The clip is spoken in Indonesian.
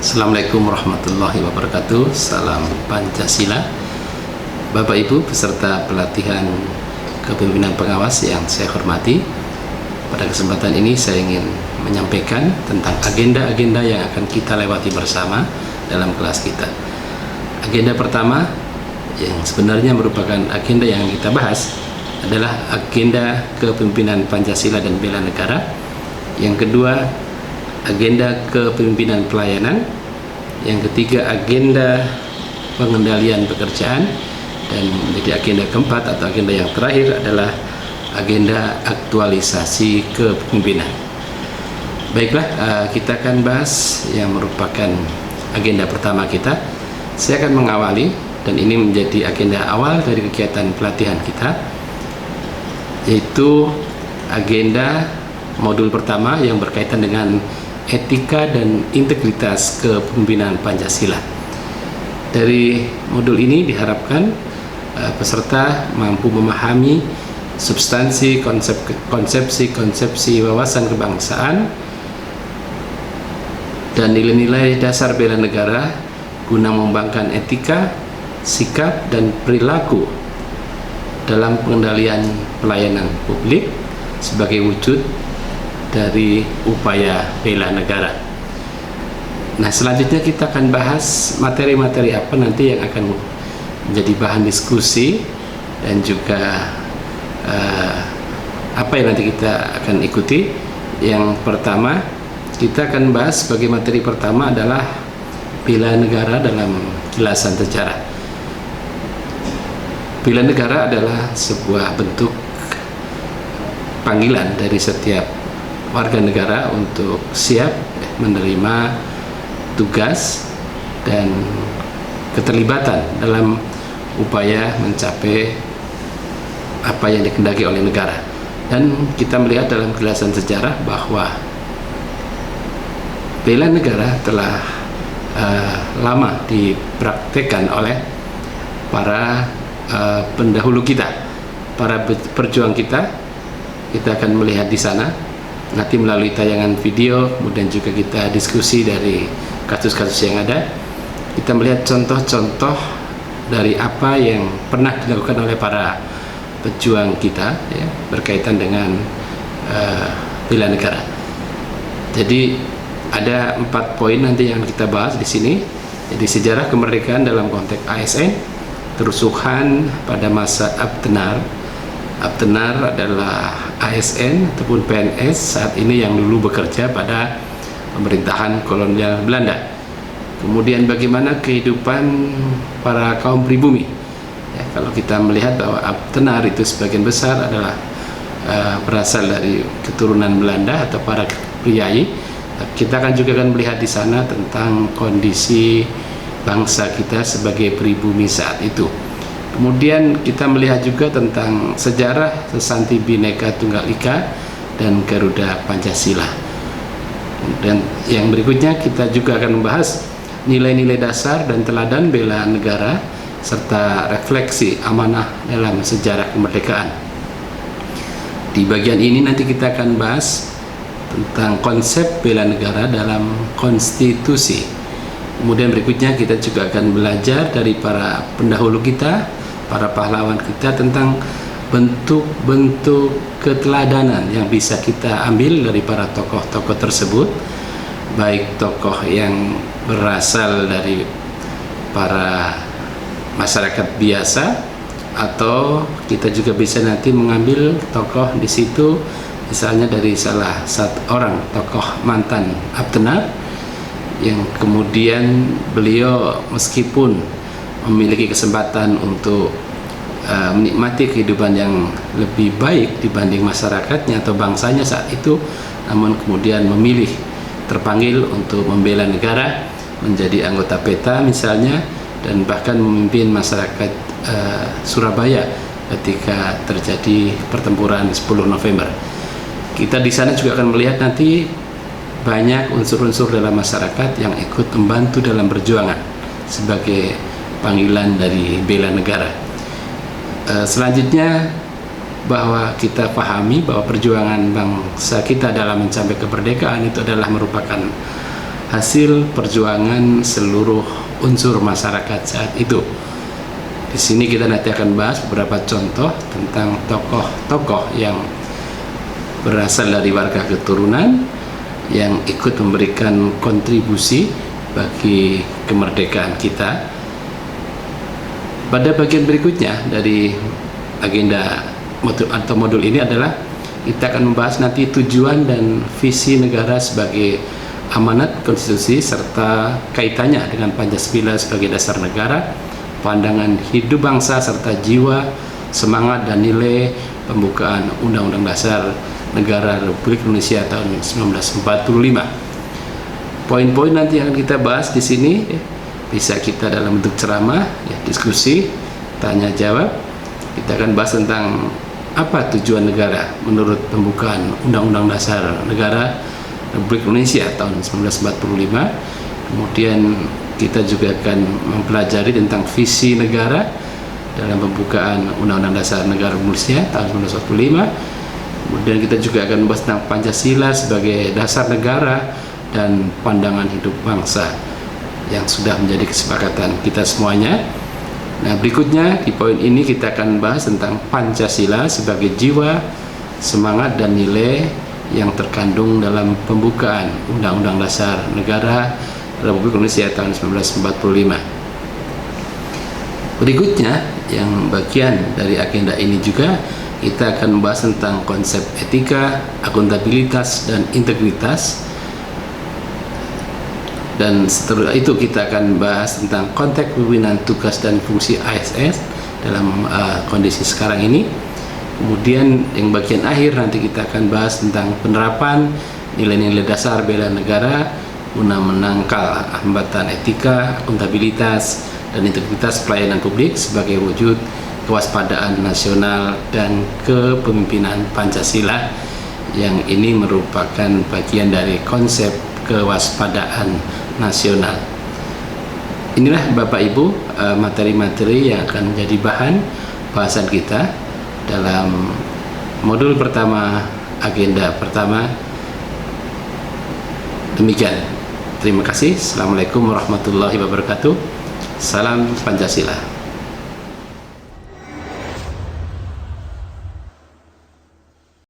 Assalamualaikum warahmatullahi wabarakatuh. Salam Pancasila. Bapak Ibu peserta pelatihan kepemimpinan pengawas yang saya hormati, pada kesempatan ini saya ingin menyampaikan tentang agenda-agenda yang akan kita lewati bersama dalam kelas kita. Agenda pertama yang sebenarnya merupakan agenda yang kita bahas adalah agenda kepemimpinan Pancasila dan bela negara. Yang kedua, agenda kepemimpinan pelayanan. Yang ketiga, agenda pengendalian pekerjaan. Dan menjadi agenda keempat atau agenda yang terakhir adalah agenda aktualisasi kepemimpinan. Baiklah, kita akan bahas yang merupakan agenda pertama kita. Saya akan mengawali, dan ini menjadi agenda awal dari kegiatan pelatihan kita, yaitu agenda modul pertama yang berkaitan dengan etika dan integritas kepemimpinan Pancasila. Dari modul ini diharapkan peserta mampu memahami substansi konsepsi wawasan kebangsaan dan nilai-nilai dasar bela negara guna mengembangkan etika, sikap, dan perilaku dalam pengendalian pelayanan publik sebagai wujud dari upaya bela negara. Nah, selanjutnya kita akan bahas materi-materi apa nanti yang akan menjadi bahan diskusi dan juga apa yang nanti kita akan ikuti. Yang pertama, kita akan bahas sebagai materi pertama adalah bela negara dalam kilasan sejarah. Bela negara adalah sebuah bentuk panggilan dari setiap warga negara untuk siap menerima tugas dan keterlibatan dalam upaya mencapai apa yang dikehendaki oleh negara. Dan kita melihat dalam kilasan sejarah bahwa bela negara telah lama dipraktekkan oleh para pendahulu kita, para perjuang kita. Kita akan melihat di sana nanti melalui tayangan video, kemudian juga kita diskusi dari kasus-kasus yang ada. Kita melihat contoh-contoh dari apa yang pernah dilakukan oleh para pejuang kita, ya, berkaitan dengan bela negara. Jadi ada 4 poin nanti yang kita bahas di sini. Jadi sejarah kemerdekaan dalam konteks ASN, kerusuhan pada masa Abtenar. Abtenar adalah ASN ataupun PNS saat ini yang dulu bekerja pada pemerintahan kolonial Belanda. Kemudian bagaimana kehidupan para kaum pribumi. Ya, kalau kita melihat bahwa Abtenar itu sebagian besar adalah berasal dari keturunan Belanda atau para priai. Kita akan juga melihat di sana tentang kondisi bangsa kita sebagai pribumi saat itu. Kemudian kita melihat juga tentang sejarah Sesanti Bhinneka Tunggal Ika dan Garuda Pancasila. Dan yang berikutnya kita juga akan membahas nilai-nilai dasar dan teladan bela negara serta refleksi amanah dalam sejarah kemerdekaan. Di bagian ini nanti kita akan bahas tentang konsep bela negara dalam konstitusi. Kemudian berikutnya kita juga akan belajar dari para pendahulu kita, para pahlawan kita, tentang bentuk-bentuk keteladanan yang bisa kita ambil dari para tokoh-tokoh tersebut, baik tokoh yang berasal dari para masyarakat biasa atau kita juga bisa nanti mengambil tokoh di situ, misalnya dari salah satu orang tokoh mantan Abtenar yang kemudian beliau meskipun memiliki kesempatan untuk menikmati kehidupan yang lebih baik dibanding masyarakatnya atau bangsanya saat itu, namun kemudian memilih terpanggil untuk membela negara, menjadi anggota PETA misalnya, dan bahkan memimpin masyarakat Surabaya ketika terjadi pertempuran 10 November. Kita di sana juga akan melihat nanti banyak unsur-unsur dalam masyarakat yang ikut membantu dalam perjuangan sebagai panggilan dari bela negara. Selanjutnya bahwa kita pahami bahwa perjuangan bangsa kita dalam mencapai kemerdekaan itu adalah merupakan hasil perjuangan seluruh unsur masyarakat saat itu. Di sini kita nanti akan bahas beberapa contoh tentang tokoh-tokoh yang berasal dari warga keturunan yang ikut memberikan kontribusi bagi kemerdekaan kita. Pada bagian berikutnya dari agenda modul ini adalah kita akan membahas nanti tujuan dan visi negara sebagai amanat konstitusi serta kaitannya dengan Pancasila sebagai dasar negara, pandangan hidup bangsa serta jiwa, semangat dan nilai pembukaan Undang-Undang Dasar Negara Republik Indonesia tahun 1945. Poin-poin nanti yang kita bahas di sini bisa kita dalam bentuk ceramah, diskusi, tanya jawab. Kita akan bahas tentang apa tujuan negara menurut pembukaan Undang-Undang Dasar Negara Republik Indonesia tahun 1945. Kemudian kita juga akan mempelajari tentang visi negara dalam pembukaan Undang-Undang Dasar Negara Republik Indonesia tahun 1945. Kemudian kita juga akan membahas tentang Pancasila sebagai dasar negara dan pandangan hidup bangsa yang sudah menjadi kesepakatan kita semuanya. Nah, berikutnya di poin ini kita akan bahas tentang Pancasila sebagai jiwa, semangat dan nilai yang terkandung dalam pembukaan Undang-Undang Dasar Negara Republik Indonesia tahun 1945. Berikutnya yang bagian dari agenda ini juga kita akan membahas tentang konsep etika, akuntabilitas dan integritas. Dan setelah itu kita akan bahas tentang konteks pimpinan tugas dan fungsi ASN dalam kondisi sekarang ini. Kemudian yang bagian akhir nanti kita akan bahas tentang penerapan nilai-nilai dasar bela negara guna menangkal hambatan etika, akuntabilitas dan integritas pelayanan publik sebagai wujud kewaspadaan nasional dan kepemimpinan Pancasila, yang ini merupakan bagian dari konsep kewaspadaan nasional. Inilah Bapak Ibu materi-materi yang akan menjadi bahan bahasan kita dalam modul pertama, agenda pertama. Demikian. Terima kasih. Assalamualaikum warahmatullahi wabarakatuh. Salam Pancasila.